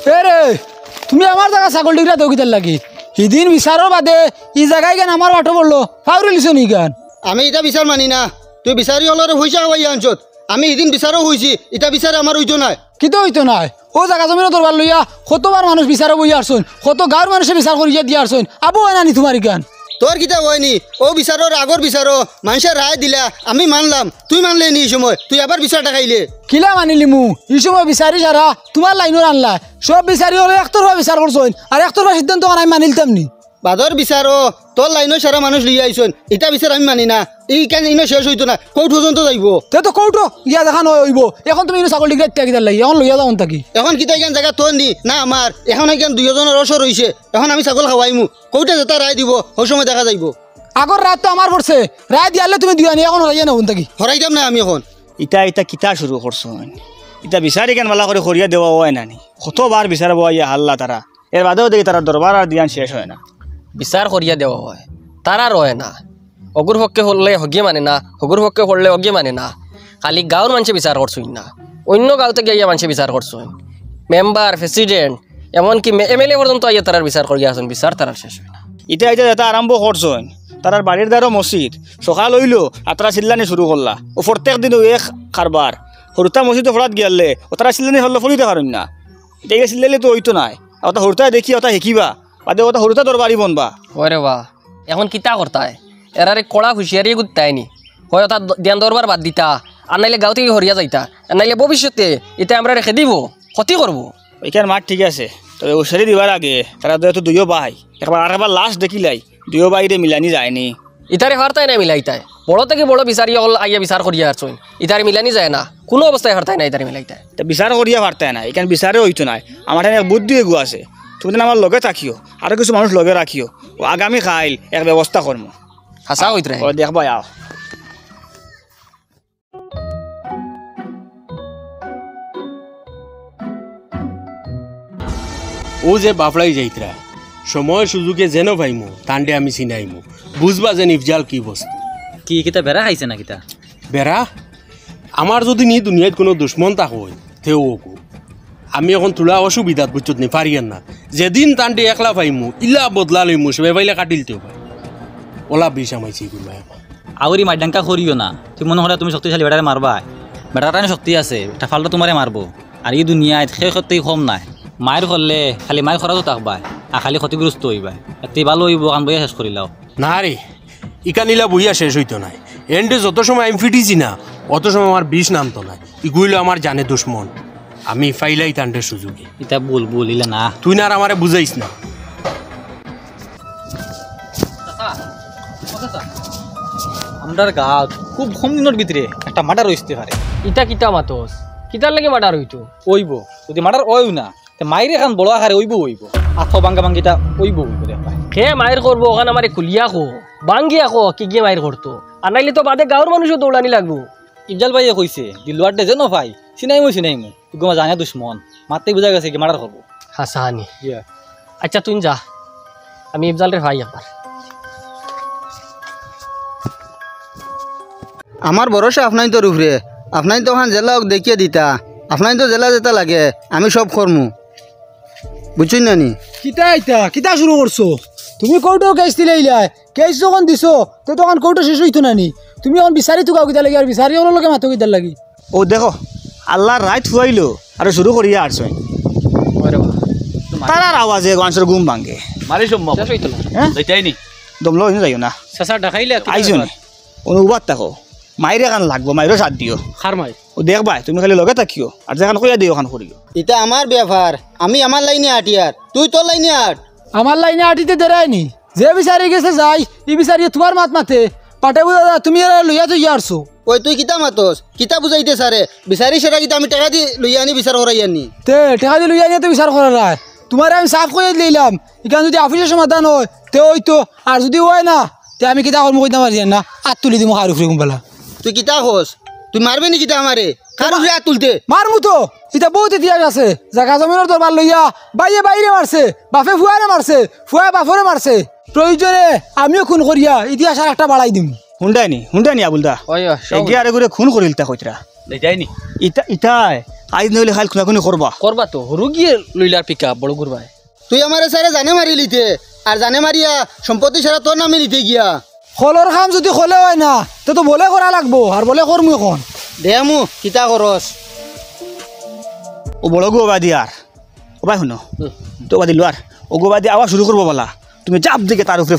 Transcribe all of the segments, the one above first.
রে তুমি আমার জায়গা ছাগল ডিগরা দৌকিতার লাগি সেদিন বিচারের বাদে এই জায়গায় কেন আমার বাটো পড়লো ফাউরি লিছো নি গান আমি এটা বিচার মানি না তুই বিচারি হলরে পয়সা হওয়াই আনছত আমি এদিন বিচারও হয়েছি এটা বিচারে আমার হইতো না কিন্তু হইতো নাই ও জায়গা জমিনও দরবার লইয়া কতবার মানুষ বিচারও বই আসছেন কত গাঁর মানুষে বিচার করিয়া দিয়ে আসছেন আবু হয় নানি তোমার গান তোর কিতা হয়নি ও বিচারর আগর বিচারও মানুষের রায় দিলা আমি মানলাম তুই মানলে নি এই সময় তুই আবার বিচার টাকাইলে কিলা মানিলি মু এই সময় বিচারি সারা তোমার লাইনের আনলা সব বিচারি হলে একতরফা বিচার করছেন আর একতরফা সিদ্ধান্ত আমি মানিলতাম নি বাদর বিচারও তোর লাইনের সারা মানুষ লিয়ে আইসন এটা বিচার আমি মানি না এই কেন ইনো শেষ হইতো না কোর্ট পর্যন্ত যাইব তে তো কৌটো গিয়া দেখা নয় হইব এখন তুমি ছাগল ডিগ্রা ত্যাগিদার লাগি এখন লইয়া যাও থাকি এখন কিতা এখান জায়গা তোর নি না আমার এখন এখান দুইজনের রসর হইছে এখন আমি ছাগল খাওয়াইমু কোর্টে যেটা রায় দিব ওই সময় দেখা যাইব আগর রাত তো আমার পড়ছে রায় দিয়ালে তুমি দিয়া নি এখন হইয়া নেব থাকি হরাইতাম না আমি এখন ইটা কিতা শুরু করছো ইটা বিচারি কেন মালা করে করিয়া দেওয়া হয় নানি কতবার বিচার বইয়া হাল্লা তারা এর বাদেও দেখি তারা দরবার আর দিয়ান শেষ হয় না বিচার করিয়া দেওয়া হয় তারা রয় না অগুর পক্ষে হলে হগিয়ে মানে না হগুর পক্ষে হলে অগিয়ে মানে না খালি গাঁৱৰ মানুষে বিচার করছই না অন্য গাঁৱতে গিয়ে মানুষে বিচার করছই মেম্বার প্রেসিডেন্ট এমনকি MLA পর্যন্ত আইয়া তারার বিচার করিয়া আসুন বিচার তারার শেষ হয় না ইটা যেটা আরম্ভ করছো তারার বাড়ির দ্বারও মসজিদ সকাল হইলো আর তারা চিল্লানি শুরু করলা ও প্রত্যেক দিন এক কারবার হরুতা মসজিদে ফরাত গিয়ালে ও তারা চিল্লানি হলে ফলিতে পারেন না এটা চিল্লালে তো হইতো নাই ওটা হরুতায় দেখি ওটা শিকিবা বাদে ওটা হরুতা দরবারি বনবা ওরে বাহ এখন কিতা করতায় এরারে কড়া হুঁশিয়ারি গুতায়নি হয় ওটা ধ্যান দরবার বাদ দিতা আর নাইলে গাঁও থেকে হরিয়া যাইতা আর নাইলে ভবিষ্যতে এটা আমরা রেখে দিব ক্ষতি করবো ওইখান মাঠ ঠিক আছে তবে ওসারি দিবার আগে তারা তো দুইও ভাই একবার লাস্ট দেখিলাই দুইও বাইরে মিলানি যায়নি ইতারে হারতায় না মিলাইতায় বড় থেকে বড় বিচারি হল আইয়া বিচার করিয়া আসছেন ইতারে মিলানি যায় না কোনো অবস্থায় হারতায় না ইতারে মিলাইতায় তা বিচার করিয়া পারতে না এখানে বিচারে হইতো নাই আমার এখানে বুদ্ধি এগু আছে তুমি আমার লগে থাকিও আরো কিছু মানুষ লগে রাখিও ও আগামী খাইল এক ব্যবস্থা করবো হাসা হইতে ও দেখবা আও ও যে বাফড়াই যাইতরা সময় সুযোগে যেন ভাইমু তান্ডে আমি চিনাইমু বুঝবা যেন ইফজাল কি বস্তু কি কিতা বেড়া খাইছে না কিতা বেড়া আমার যদি নি দুনিয়াত কোনো দুশ্মন তাক হয় তেও ওকু আমি এখন তোলা অসুবিধাত বুঝত নি পারিয়ান না যেদিন তান্ডে একলা পাইমু ইলা বদলা লইমু সবাই পাইলে কাটিলতেও পাই ওলা বিষ আমাইছি গুলো আউরি মাইডাঙ্কা করিও না তুমি মনে হলে তুমি শক্তিশালী বেড়ারে মারবা বেড়ার টানে শক্তি আছে এটা ফালটা তোমারে মারবো আর এই দুনিয়ায় সেই ক্ষতি কম নাই মায়ের করলে খালি মায়ের খরচও থাকবাই আর খালি ক্ষতিগ্রস্ত হইবাই এতে ভালো হইব কাম বইয়া শেষ করিলাও না রে ইকানিলা বইয়া শেষ হইতো নাই এন্ডে যত সময় আমি ফিটিছি না অত সময় আমার বিষ নামতো না ইগুইলো আমার জানে দুশ্মন আমি ফাইলাই তান্ডের সুযোগে এটা বলিলে না তুই না আর আমারে বুঝাইস না আমরার গাঁত খুব কম দিনের ভিতরে একটা মার্ডার হইতে পারে ইটা কিতা মাতস কিতার লাগে মার্ডার হইতো ওইব যদি মার্ডার ওইও না মাইরে এখন বড় আকারে ওইব আথ ভাঙ্গা ভাঙ্গিটা ওইব দেখা কে মায়ের করবো ওখানে আমার খুলিয়া খো বাঙ্গিয়া খো কি গিয়ে মায়ের করতো আর নাইলে তো বাদে গাঁৱৰ মানুষও দৌড়ানি লাগবো ইফজাল ভাইয়ে কইছে দিলুয়ারটা যেন ভাই চিনাইমু গুমা জানে দুশ্মন মারতে বুঝা গেছে কি মার্ডার করবো হাসানি আচ্ছা তুই যা আমি ইফজাল রে ভাই একবার আমার ভরসা আপনাই তো রুফরে আপনাই তো ওখান জেলা দেখিয়ে দিতা আপনাই তো জেলা যেটা লাগে আমি সব করমু বুঝছেন না নি কিতা আইতা কিতা শুরু করছো তুমি কৌটো কেস দিলাইলাই কেস যখন দিছো তো তখন কৌটো শেষ হইতো না নি তুমি এখন বিচারি তুকাও কিতা লাগি আর বিচারি হলো লগে মাথো কিতা লাগি ও দেখো আল্লাহর রাইত ফুয়াইলো আর শুরু করিয়া আসছো তারার আওয়াজে মানুষের ঘুম ভাঙে মারি সম্ভব শেষ হইতো না হ্যাঁ যাইতাই নি দমলো যাইও না শেষা দেখাইলে আইসো না অনুবাদ থাকো মাইরে কান লাগবো মাইরও সাথ দিও খার মাই ও দেখবা তুমি খালি লগে থাকিও আর যেখান কইয়া দিও ওখান করিও এটা আমার ব্যাপার আমি আমার লাইনে আটি আর তুই তোর লাইনে আট আমার লাইনে আটিতে দেরায়নি যে বিচারি গেছে যাই ই বিচারি তোমার মাত মাতে পাটে বুঝা তুমি আর লইয়া তো ইয়ারছো ওই তুই কিতা মাতস কিতা বুঝাইতে সারে বিচারি সেটা কিতা আমি টাকা দি লইয়া আনি বিচার করাই আনি তে টাকা দিয়ে লইয়া নিয়ে তো বিচার করা রায় তোমার আমি সাফ করে দিলাম এখানে যদি অফিসের সমাধান হয় তে ওই তো আর যদি হয় না তে আমি কিতা করবো কইতে পারি না আর তুলি দিমো কার উপরে গুম্বালা তুই কিতা খোস তুই মারবে নি কিতা আমারে কার উপরে হাত তুলতে মারমু তো এটা বহুত ইতিহাস আছে জায়গা জমিনের দরবার লইয়া বাইরে বাইরে মারছে বাপে ফুয়ারে মারছে ফুয়া বাপরে মারছে প্রয়োজনে আমিও খুন করিয়া ইতিহাস আর একটা বাড়াই দিম হুন্ডাইনি আবুলদা এগিয়ে আরে করে খুন করিল তা কইতরা যাইনি ইটাই আজ নইলে খাইল খুনাখুনি করবা করবা তো হরু গিয়ে লইলার পিক আপ বড় গুরবাই তুই আমার সারে জানে মারি লিতে আর জানে মারিয়া সম্পত্তি সারা তোর নামে লিতে গিয়া খোলর খাম যদি খোলে হয় না তো বলে করা লাগবো আর বলে করমু এখন দেমু কিতা করস ও বড় গোবাদি আর ও ভাই শুনো তো বাদি লোয়ার ও গোবাদি আওয়া শুরু করবো বলা তুমি চাপ দিকে তার উপরে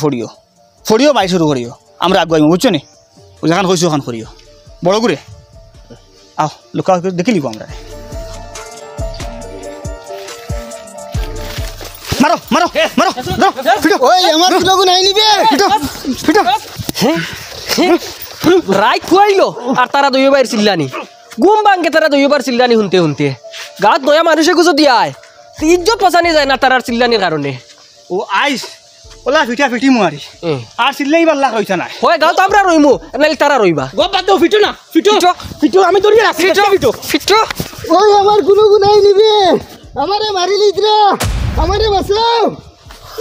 ফড়িও বাই শুরু করিও আমরা আগুয়াইমু বুঝছো নি ও যেখান কইছো ওখান করিও বড় করে আও লুকা দেখি লিব আমরা মারো মারো মারো ওই আমার গুলো নাই নিবে রাই খুয়াইলো আর তারা দইবার চিল্লানি গুম বাঙ্গে তারা দইবার চিল্লানি শুনতে শুনতে গাত নয়া মানুষে গুজো দিয়ায় ইজ্জত পছানি যায় না তারার চিল্লানির কারণে ও আইস ওলা ফিটা ফিটি মুয়ারি আর সিল্লাই বাল্লা কইতা না হয় গাঁত আমরা রইমু নাইলে তারা রইবা বাদ দাও ফিটো না ফিটো ফিটো আমি ধরিয়ে রাখছি ফিটো ফিটো ওই আমার গুলো নাই নিবে আমারে মারি লিতরা আমারে বাঁচাও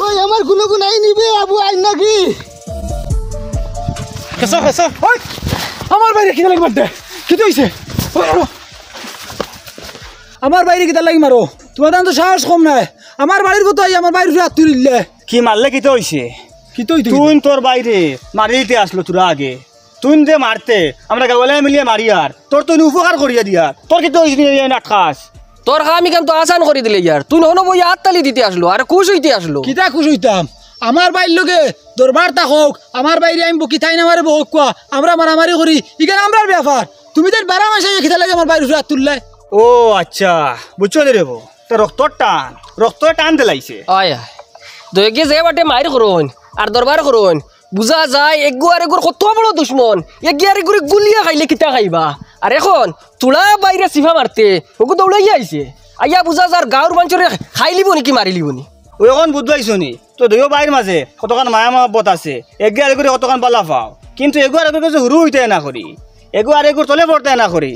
ওই আমার গুলো নাই নিবে আবু আইন নাকি কেসা কেসা ওই আমার বাইরে কিনা লাগি মারতে কি হইছে আমার বাইরে কিটা লাগি মারো তোমার তো সাহস কম নাই আমার বাড়ির কথা আমার বাইরে হাত তুলিলে কি মারলে কি তো হইছে কি তো তুই তোর বাইরে মারিতে আসলো তোরা আগে তুই দে মারতে আমরা গাওয়ালে মিলিয়ে মারি আর তোর তুই উপকার করিয়া দিয়া তোর কি তো নাটকাস তোর আমি কাম তো আসান করে দিলে ইয়ার তুই নহনো বই আত্তালি দিতে আসলো আর খুশ হইতে আসলো কিটা খুশ হইতাম আমার বাইর লোকে দরবার তা হোক আমার বাইরে আমি বকি থাই না মারে হোক কোয়া আমরা মারামারি করি ইখানে আমরার ব্যাপার তুমি তো 12 মাসে খিদা লাগে আমার বাইরে হাত তুললে ও আচ্ছা বুঝছো রে রেবো তো রক্ত টান দিলাইছে আয় আয় দয়গে যে বাটে মায়ের করুন আর দরবার করুন বুঝা যায় এগু আর এগুর কত বড় দুশ্মন এগি আর এগুর গুলিয়া খাইলে কিতা খাইবা আর এখন তুলা বাইরে সিফা মারতে ওগু দৌড়াইয়া আইছে আইয়া বুঝা যার গাঁর মানুষের খাই লিব নি কি মারি লিব নি ওই এখন বুঝবাইছো নি তো দুয়ো বাইর মাঝে কতখান মায়া মহব্বত আছে এগে আর এগুলো কতখান পালা পাও কিন্তু এগু আর এগুলো হুরু হইতে না করি এগু আর এগুর তলে পড়তে না করি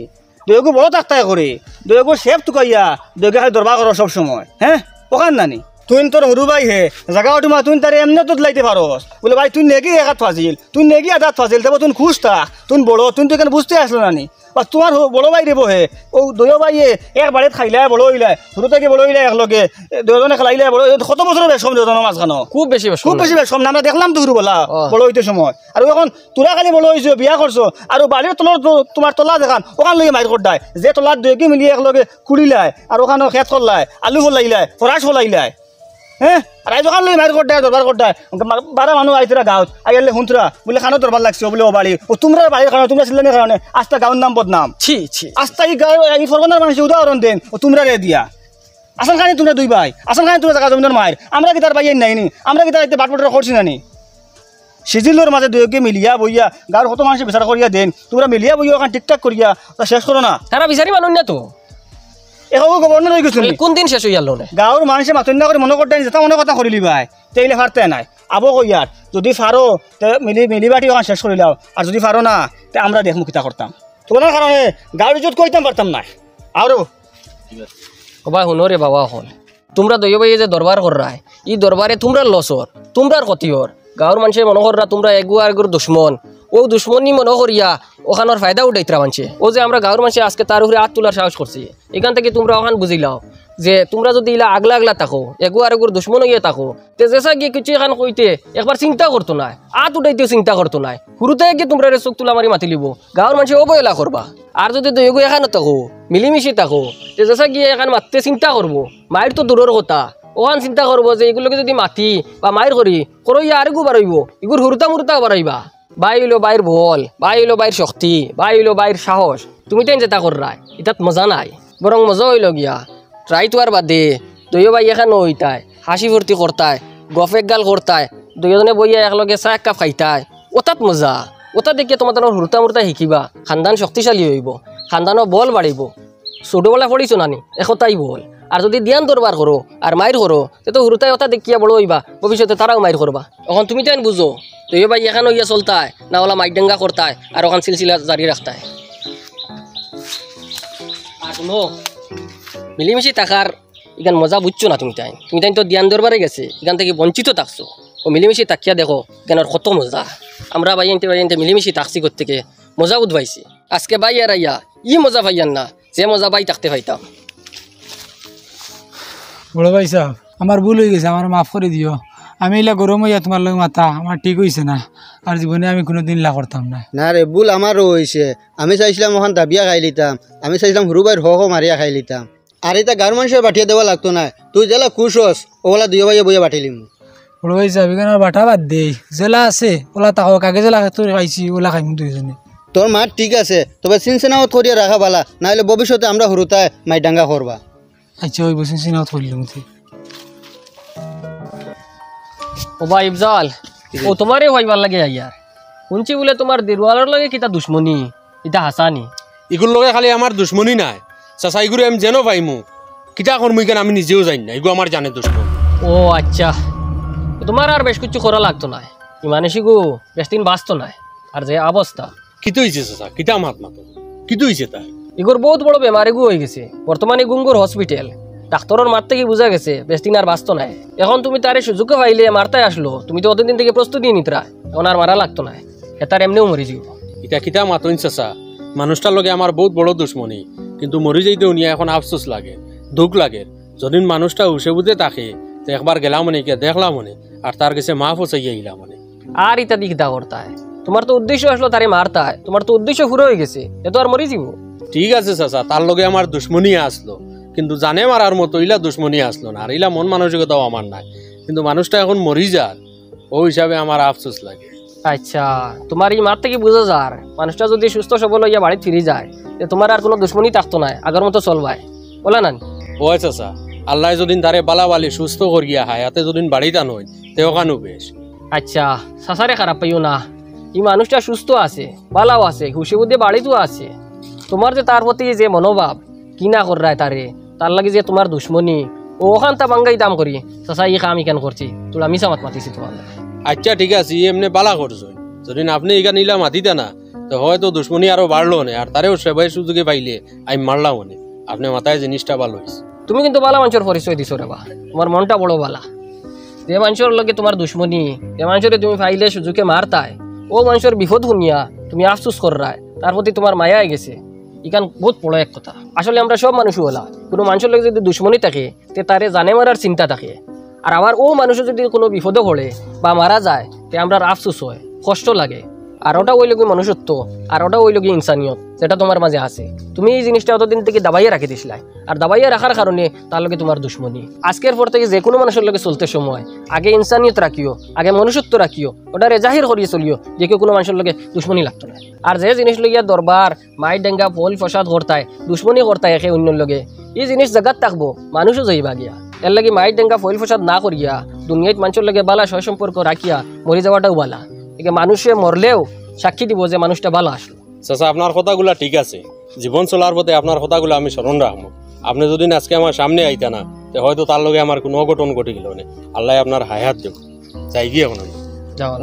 দুয়গু বড় থাকতাই করি দুয়গু শেফ টুকাইয়া দুয়গে খালি দরবার করো সব সময় হ্যাঁ ওখান নানি তুই তোর হরু ভাই হে জায়গা তোমার তুই তার এমনি তো লাইতে পারস বলে ভাই তুই নেগি একাত ফাজিল তুই নেগি আদাত ফাজিল তবে তুই খুশ থাক তুই বড় তুই তো এখানে বুঝতে আসলো নানি বা তোমার বড় ভাই রে বহে ও দুয়ো ভাইয়ে একবারে খাইলাই বড় হইলাই হরু থেকে বড় হইলাই একলগে দুজনে খেলাইলাই বড় কত বছর বেশম দুজনের মাঝখানো খুব বেশি খুব বেশি বেশম না আমরা দেখলাম তো হরু বলা বড় হইতে সময় আর এখন তোরা খালি বড় হয়েছো বিয়া করছো আর বাড়ির তলার তোমার তলা দেখান ওখান লগে মাইর করদায় যে তলার দুয়কে মিলিয়ে একলগে কুড়িলাই আর ওখানে খেত করলাই আলু ফলাইলাই ফরাস ফলাইলাই হ্যাঁ আর আজ ওখান লই মাইর করদায় দরবার করদায় 12 মানুষ আইতরা গাঁত আইলে হুঁতরা বলে খানো দরবার লাগছে বলে ও বাড়ি ও তোমরা বাড়ির কারণে তোমরা ছিলেন কারণে আস্তা গাঁর নাম বদনাম ছি ছি আস্তা এই গাঁও এই ফরগনার মানুষ উদাহরণ দেন ও তোমরা রে দিয়া আসল খানি তোমরা দুই ভাই আসল খানি তোমরা জায়গা জমিনের মায়ের আমরা কি তার বাইয়ের নাইনি আমরা কি তার বাটপটরা করছি নানি সিজিলোর মাঝে দুয়োকে মিলিয়া বইয়া গাঁর কত মানুষ বিচার করিয়া দেন তোমরা মিলিয়া বইয়া ওখান ঠিকঠাক করিয়া তা শেষ করো না তারা বিচারি মানুষ না তো এখন গভর্নর হয়ে গেছিল কোন দিন শেষ হইয়া নে গাঁৱৰ মানুহে মাতন্য কৰি মনে করতে যেটা মনে কথা করিলি ভাই তেইলে ফারতে নাই আবো কইয়ার যদি ফারো তে মিলি বাটি ওখান শেষ করিলাও আর যদি ফারো না তে আমরা দেখমু কিতা করতাম তোমার কারণে গাঁৱৰ ইজ্জত কইতাম পারতাম না আরো ও ভাই শুনো রে বাবা হল তোমরা দইয় ভাই যে দরবার কররায় ই দরবারে তোমরা লসর তোমরার ক্ষতিহর গাঁৱৰ মানুষের মনে কররা তোমরা এগু আর এগুর দুশ্মন ও দুশ্মনী মনে করিয়া ওখানোর ফায়দা উঠাইতরা মানছে ও যে আমরা গাঁৱৰ মানুষে আজকে তার উপরে হাত তোলার সাহস করছি এখান থেকে তোমরা ওখান বুঝিলাও যে তোমরা যদি ইলা আগলা আগলা থাকো এগু আর এগুর দুশ্মন হইয়া থাকো তে যেসা গিয়ে কিছু এখান কইতে একবার চিন্তা করতো না হাত উঠাইতেও চিন্তা করতো না শুরুতে গিয়ে তোমরা চোখ তুলা মারি মাতি লিব গাঁৱৰ মানুষে অবহেলা করবা আর যদি এগু এখানে থাকো মিলিমিশি থাকো তে যেসা গিয়ে এখান মারতে চিন্তা করবো মায়ের তো দূরের কথা ওখান চিন্তা করবো যে এগুলোকে যদি মাতি বা মায়ের করি করইয়া আর এগু বাড়াইব এগুর হুরুতা মুরুতা বাড়াইবা বাই হইলো বাইর বল বাই হইলো বাইর শক্তি বাই হইলো বাইর সাহস তুমি তেন যেটা কররাই এটাত মজা নাই বরং মজা হইল গিয়া ট্রাই তো আর বাদে দুইও ভাই এখানে হইতায় হাসি ফুর্তি করতায় গফেক গাল করতায় দুইজনে বইয়া একলগে চাহ এক কাপ খাইতায় ওটাত মজা ওটা দেখিয়ে তোমার তোমার হুরতা মুরতা শিকিবা খানদান শক্তিশালী হইব খানদানৰ বল বাড়িব ছোটবেলা পড়িছো নানি একতাই বল আর যদি ধ্যান দরবার করো আর মায়ের করো তো হুরতাই ওটা দেখিয়া বড় হইবা ভবিষ্যতে তারাও মায়ের করবা এখন তুমি তেন বুঝো তো এ ভাই এখানে ইয়া চলতায় না ওলা মাইকডাঙ্গা করতায় আর ওখান সিলসিলা জারি রাখতায় আর শুনো মিলিমিশি থাকার এখান মজা বুঝছো না তুমি তাই তো ধ্যান দরবারে গেছে এখান থেকে বঞ্চিত থাকছো ও মিলিমিশি তাকিয়া দেখো এখানের কত মজা আমরা বাইনতে মিলিমিশি থাকছি থেকে মজা উদ্ভাইছি আজকে ভাই আর আইয়া ই মজা ভাইয়ান না যে মজা পাই থাকতে পাইতাম। বড় ভাই সাহেব আমার ভুল হয়ে গেছে, আমার মাফ করে দিও। আমি এলা গরম হইয়া তোমার লগে মাথা আমার ঠিক হয়েছে না, আর জীবনে আমি কোনোদিন লা করতাম না। না রে, ভুল আমারও হয়েছে। আমি চাইছিলাম ওখান দাবিয়া খাই লিতাম, আমি চাইছিলাম সরু ভাইয়ের হক মারিয়া খাই লিতাম। আর এটা গাঁর মানুষের বাঠিয়ে দেওয়া লাগতো না। তুই জেলা খুশ হস, ওলা দুই ভাইয়ে বইয়া বাঠিলিম। বড় ভাই সাহেব এখানে বাটা বাদ দেই, জেলা আছে ওলা তাও কাকে জেলা তোর খাইছি ওলা খাইম দুইজনে। তোর মাঠ ঠিক আছে, তবে চিনচেনাও করিয়া রাখা বালা, নাহলে ভবিষ্যতে আমরা হরুতায় মাইডাঙ্গা করবা। আচ্ছা ওই বসে চিনাও ধরলাম। ও ভাই ইফজাল, ও তোমারে হইবার লাগে ইয়ার। শুনছি বলে তোমার দেরওয়ালার লাগে কিতা দুশ্মনী, এটা হাসানি। এগুলোর লগে খালি আমার দুশ্মনী নাই চাচা, এগুলো আমি যেন পাইমু কিতা করমু কেন আমি নিজেও জানি না, এগুলো আমার জানে দুশ্মন। ও আচ্ছা, তোমার আর বেশ কিছু করা লাগতো না, ইমানেশি গো বেশ দিন বাঁচতো না। আর যে অবস্থা কিতো হয়েছে চাচা, কিতা মাত মাতো কিতো হয়েছে তাই? এগুর বহুত বড় বেমারি গু হয়ে গেছে বর্তমানে গুঙ্গুর হসপিটাল। ডাক্তারের মার থেকে বোঝা গেছে বেশ দিন আর বাঁচতো না। এখন তুমি তারে সুযোগে পাইলে মারতাই আসলো, তুমি তো অতদিন থেকে প্রস্তুতি নিতরা, এখন আর মারা লাগতো না, এটার এমনিও মরি যাব। এটা কিতা মাতইন চাচা, মানুষটার লগে আমার বহুত বড় দুশ্মনী, কিন্তু মরি যাইতেও নিয়ে এখন আফসোস লাগে, দুঃখ লাগে। যদি মানুষটা উসে বুঝে থাকে তো একবার গেলাম মনে কে দেখলাম মনে, আর তার কাছে মাফও চাইয়া গেলাম মনে। আর ইটা দিক দা করতায়, তোমার তো উদ্দেশ্য আসলো তারে মারতায়, তোমার তো উদ্দেশ্য পুরো হয়ে গেছে, এ তো আর মরি যাব। ঠিক আছে চাচা, তার লগে আমার দুশ্মনী আসলো, কিন্তু জানে মারার মতো ইলা দুশ্মনী আসলো না, আর ইলা মন মানসিকতাও আমার নাই। কিন্তু মানুষটা এখন মরি যার, ও হিসাবে আমার আফসোস লাগে। আচ্ছা, তোমার এই মার থেকে বোঝা যার মানুষটা যদি সুস্থ সবল হইয়া বাড়ি ফিরে যায়, তোমার আর কোনো দুশ্মনী থাকতো না, আগের মতো চলবাই, বলা না? ও চাচা, আল্লাহ যদিন তারে বালাবালি সুস্থ করিয়া হায়াতে যদিন বাড়িটা নয় তেও কানু বেশ। আচ্ছা, সাসারে খারাপ পাইও না, এই মানুষটা সুস্থ আছে, বালাও আছে, খুশি বুদ্ধি বাড়িতেও আছে। তোমার যে তার প্রতি যে মনোভাব কি না কর রায় তারে, তার লাগে যে তোমার দুশ্মনী, ও ওখান তা বাঙ্গাই দাম করি চাচা এই কাম কেন করছি, তোলা আমি সামাত মাতিছি তোমার। আচ্ছা ঠিক আছে, এমনি বালা করছো, যদি আপনি এখানে ইলা মাতিতে না তো হয়তো দুশ্মনী আরো বাড়লো না, আর তারেও সেবাই সুযোগে পাইলে আমি মারলাম মনে। আপনি মাথায় জিনিসটা ভালো হয়েছে। তুমি কিন্তু বালা মানুষের পরিচয় দিছো রে বা, তোমার মনটা বড় বালা। যে মানুষের লগে তোমার দুশ্মনী, যে মানুষের তুমি পাইলে সুযোগে মারতায়, ও মানুষের বিপদ শুনিয়া তুমি আফসোস কর রায়, তার প্রতি তোমার মায়া গেছে, ইকান বহুত বড় এক কথা। আসলে আমরা সব মানুষ হলা, কোনো মানুষের লগে যদি দুশ্মনী থাকে তে তারে জানে মারার চিন্তা থাকে, আর আমার ও মানুষের যদি কোনো বিপদে পড়ে বা মারা যায় তে আমরা আফসোস হয়, কষ্ট লাগে। আর ওটা ওই লগে মনুষ্যত্ব, আর ওটা ওই লগে ইনসানিয়ত, যেটা তোমার মাঝে আছে। তুমি এই জিনিসটা অতদিন থেকে দাবাইয়া রাখি দিছিলাই, আর দাবাইয়া রাখার কারণে তার লগে তোমার দুশ্মনী। আজকের পর থেকে যে কোনো মানুষের লগে চলতে সময় আগে ইনসানিয়ত রাখিও, আগে মনুষ্যত্ব রাখিও, ওটারে জাহির করিয়ে চলিও, যে কেউ কোনো মানুষের লগে দুশ্মনী লাগতো না। আর যে জিনিস লইয়া দরবার মাই ডেঙ্গা ফল ফসাদ করতায়, দুশ্মনী করতায় একে অন্যর লগে, এই জিনিস জায়গাত থাকবো, মানুষও যাইবা গিয়া। এর লাগে মাই ডেঙ্গা ফল ফসাদ না করিয়া দুনিয়াত মানুষের লগে বালা সয় সম্পর্ক রাখিয়া মরি যাওয়াটাও বালা। একে মানুষে মরলেও সাক্ষী দিব যে মানুষটা ভালো আসলো। চাচা আপনার কথাগুলা ঠিক আছে, জীবন চলার পথে আপনার কথাগুলো আমি স্মরণ রাখবো। আপনি যদি আজকে আমার সামনে আইতা না তো হয়তো তার লগে আমার কোনো অঘটন ঘটে গেল না। আল্লাহ আপনার হায়াত দেব, চাই গিয়ে এখন যাওয়া